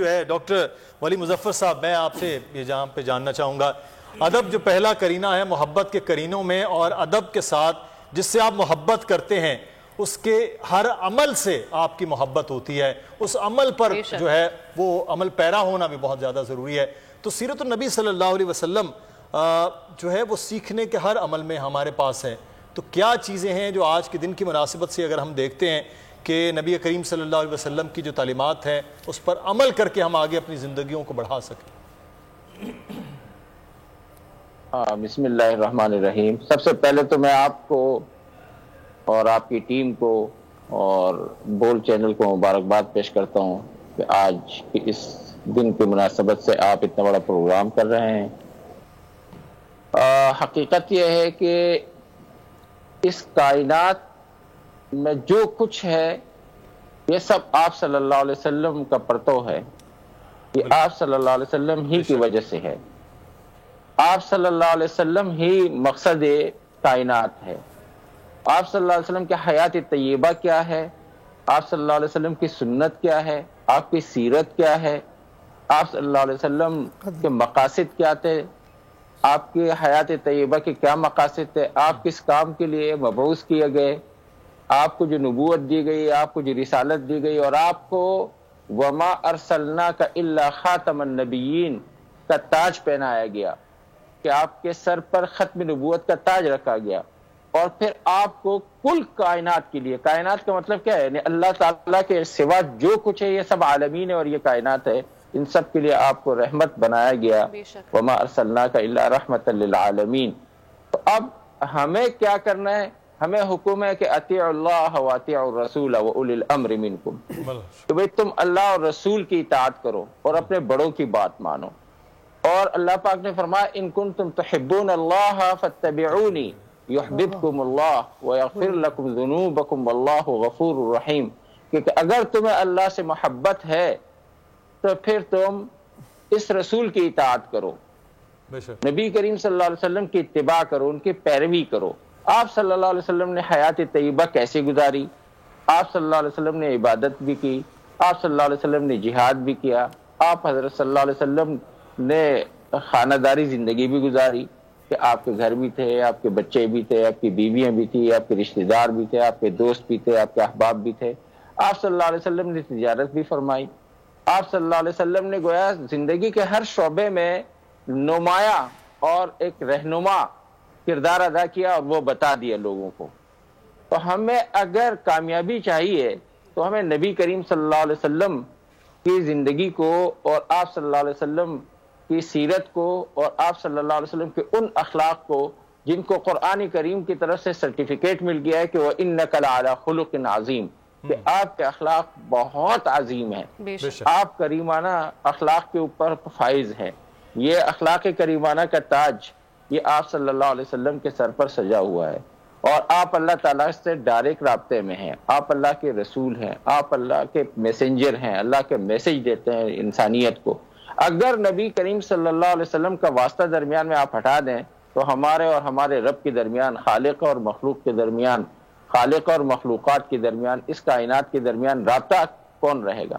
جو ہے ڈاکٹر ولی مظفر صاحب، میں آپ سے یہ جہاں پہ جاننا چاہوں گا، ادب جو پہلا کرینہ ہے محبت کے کرینوں میں، اور ادب کے ساتھ جس سے آپ محبت کرتے ہیں اس کے ہر عمل سے آپ کی محبت ہوتی ہے، اس عمل پر جو ہے وہ عمل پیرا ہونا بھی بہت زیادہ ضروری ہے۔ تو سیرت النبی صلی اللہ علیہ وسلم جو ہے وہ سیکھنے کے ہر عمل میں ہمارے پاس ہے۔ تو کیا چیزیں ہیں جو آج کے دن کی مناسبت سے اگر ہم دیکھتے ہیں کہ نبی کریم صلی اللہ علیہ وسلم کی جو تعلیمات ہیں اس پر عمل کر کے ہم آگے اپنی زندگیوں کو بڑھا سکیں؟ بسم اللہ الرحمن الرحیم۔ سب سے پہلے تو میں آپ کو اور آپ کی ٹیم کو اور بول چینل کو مبارکباد پیش کرتا ہوں کہ آج کی اس دن کی مناسبت سے آپ اتنا بڑا پروگرام کر رہے ہیں۔ حقیقت یہ ہے کہ اس کائنات میں جو کچھ ہے یہ سب آپ صلی اللہ علیہ وسلم کا پرتو ہے، یہ آپ صلی اللہ علیہ وسلم ہی کی وجہ سے ہے۔ آپ صلی اللہ علیہ وسلم ہی مقصد کائنات ہے۔ آپ صلی اللہ علیہ وسلم کی حیات طیبہ کیا ہے، آپ صلی اللہ علیہ وسلم کی سنت کیا ہے، آپ کی سیرت کیا ہے، آپ صلی اللہ علیہ وسلم کے مقاصد کیا تھے، آپ کی حیات طیبہ کے کیا مقاصد تھے، آپ کس کام کے لیے مبعوث کیے گئے، آپ کو جو نبوت دی گئی، آپ کو جو رسالت دی گئی، اور آپ کو وما ارسلناک الا خاتم النبیین کا تاج پہنایا گیا کہ آپ کے سر پر ختم نبوت کا تاج رکھا گیا، اور پھر آپ کو کل کائنات کے لیے، کائنات کا مطلب کیا ہے، یعنی اللہ تعالیٰ کے سوا جو کچھ ہے یہ سب عالمین ہے اور یہ کائنات ہے، ان سب کے لیے آپ کو رحمت بنایا گیا۔ وما ارسلناک الا رحمت للعالمین۔ تو اب ہمیں کیا کرنا ہے؟ ہمیں حکم ہے کہ اطیعوا اللہ واطیعوا الرسول واولی الامر منکم، کہ بھئی تم اللہ اور رسول کی اطاعت کرو اور اپنے بڑوں کی بات مانو۔ اور اللہ پاک نے فرمایا ان کنتم تحبون اللہ فاتبعونی یحببکم اللہ ویغفر لکم ذنوبکم واللہ غفور الرحیم، کہ اگر تمہیں اللہ سے محبت ہے تو پھر تم اس رسول کی اطاعت کرو، نبی کریم صلی اللہ علیہ وسلم کی اتباع کرو، ان کی پیروی کرو۔ آپ صلی اللہ علیہ وسلم نے حیات طیبہ کیسے گزاری؟ آپ صلی اللہ علیہ وسلم نے عبادت بھی کی، آپ صلی اللہ علیہ وسلم نے جہاد بھی کیا، آپ حضرت صلی اللہ علیہ وسلم نے خانہ داری زندگی بھی گزاری، کہ آپ کے گھر بھی تھے، آپ کے بچے بھی تھے، آپ کی بیویاں بھی تھی، آپ کے رشتہ دار بھی تھے، آپ کے دوست بھی تھے، آپ کے احباب بھی تھے۔ آپ صلی اللہ علیہ وسلم نے تجارت بھی فرمائی، آپ صلی اللہ علیہ وسلم نے گویا زندگی کے ہر شعبے میں نمایاں اور ایک رہنما کردار ادا کیا اور وہ بتا دیا لوگوں کو۔ تو ہمیں اگر کامیابی چاہیے تو ہمیں نبی کریم صلی اللہ علیہ وسلم کی زندگی کو اور آپ صلی اللہ علیہ وسلم کی سیرت کو اور آپ صلی اللہ علیہ وسلم کے ان اخلاق کو جن کو قرآن کریم کی طرف سے سرٹیفکیٹ مل گیا ہے کہ وَإِنَّكَ لَعَلَىٰ خُلُقٍ عَظِيمٍ، کہ آپ کے اخلاق بہت عظیم ہیں، آپ کریمانہ اخلاق کے اوپر فائز ہیں، یہ اخلاق کریمانہ کا تاج یہ آپ صلی اللہ علیہ وسلم کے سر پر سجا ہوا ہے، اور آپ اللہ تعالیٰ سے ڈائریکٹ رابطے میں ہیں، آپ اللہ کے رسول ہیں، آپ اللہ کے میسنجر ہیں، اللہ کے میسج دیتے ہیں انسانیت کو۔ اگر نبی کریم صلی اللہ علیہ وسلم کا واسطہ درمیان میں آپ ہٹا دیں تو ہمارے اور ہمارے رب کے درمیان، خالق اور مخلوق کے درمیان، خالق اور مخلوقات کے درمیان، اس کائنات کے درمیان رابطہ کون رہے گا؟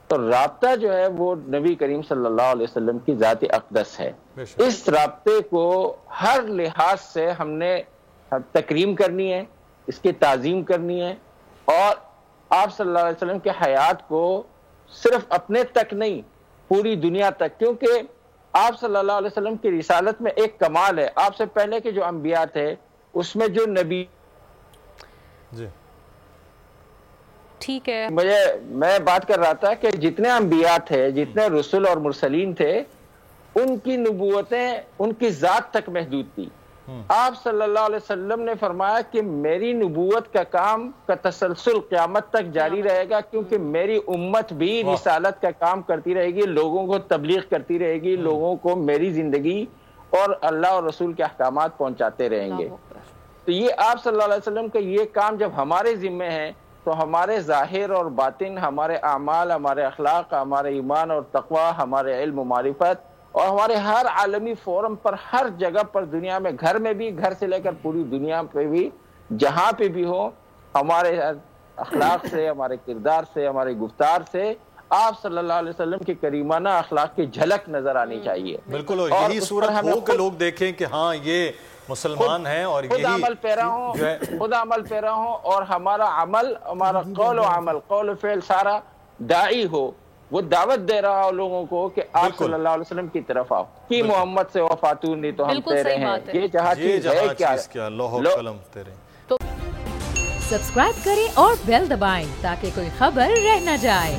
تو رابطہ جو ہے وہ نبی کریم صلی اللہ علیہ وسلم کی ذات اقدس ہے۔ اس رابطے کو ہر لحاظ سے ہم نے تکریم کرنی ہے، اس کی تعظیم کرنی ہے، اور آپ صلی اللہ علیہ وسلم کے حیات کو صرف اپنے تک نہیں پوری دنیا تک، کیونکہ آپ صلی اللہ علیہ وسلم کی رسالت میں ایک کمال ہے، آپ سے پہلے کے جو انبیاء تھے اس میں جو نبی ٹھیک ہے، میں بات کر رہا تھا کہ جتنے انبیاء تھے، جتنے رسول اور مرسلین تھے، ان کی نبوتیں ان کی ذات تک محدود تھی۔ آپ صلی اللہ علیہ وسلم نے فرمایا کہ میری نبوت کا کام کا تسلسل قیامت تک جاری رہے گا، کیونکہ میری امت بھی رسالت کا کام کرتی رہے گی، لوگوں کو تبلیغ کرتی رہے گی، لوگوں کو میری زندگی اور اللہ اور رسول کے احکامات پہنچاتے رہیں گے۔ تو یہ آپ صلی اللہ علیہ وسلم کا یہ کام جب ہمارے ذمہ ہے تو ہمارے ظاہر اور باطن، ہمارے اعمال، ہمارے اخلاق، ہمارے ایمان اور تقوی، ہمارے علم و معرفت، اور ہمارے ہر عالمی فورم پر، ہر جگہ پر، دنیا میں، گھر میں بھی، گھر سے لے کر پوری دنیا پہ بھی، جہاں پہ بھی ہو، ہمارے اخلاق سے، ہمارے کردار سے، ہمارے گفتار سے آپ صلی اللہ علیہ وسلم کے کریمانہ اخلاق کی جھلک نظر آنی چاہیے. بالکل, اور یہی صورت ہو کہ لوگ دیکھیں کہ ہاں یہ مسلمان ہیں اور خود یہی عمل پیرا ہوں اور ہمارا عمل, ہمارا قول و عمل, قول و فعل سارا داعی ہو, وہ دعوت دے رہا ہو لوگوں کو کہ آپ صلی اللہ علیہ وسلم کی طرف آؤ کہ محمد سے وفاتون نہیں تو ہم تیرے ہیں. یہ جہاں چیز ہے کیا لوح قلم تیرے. سبسکرائب کریں اور بیل دبائیں تاکہ کوئی خبر رہ نہ جائے.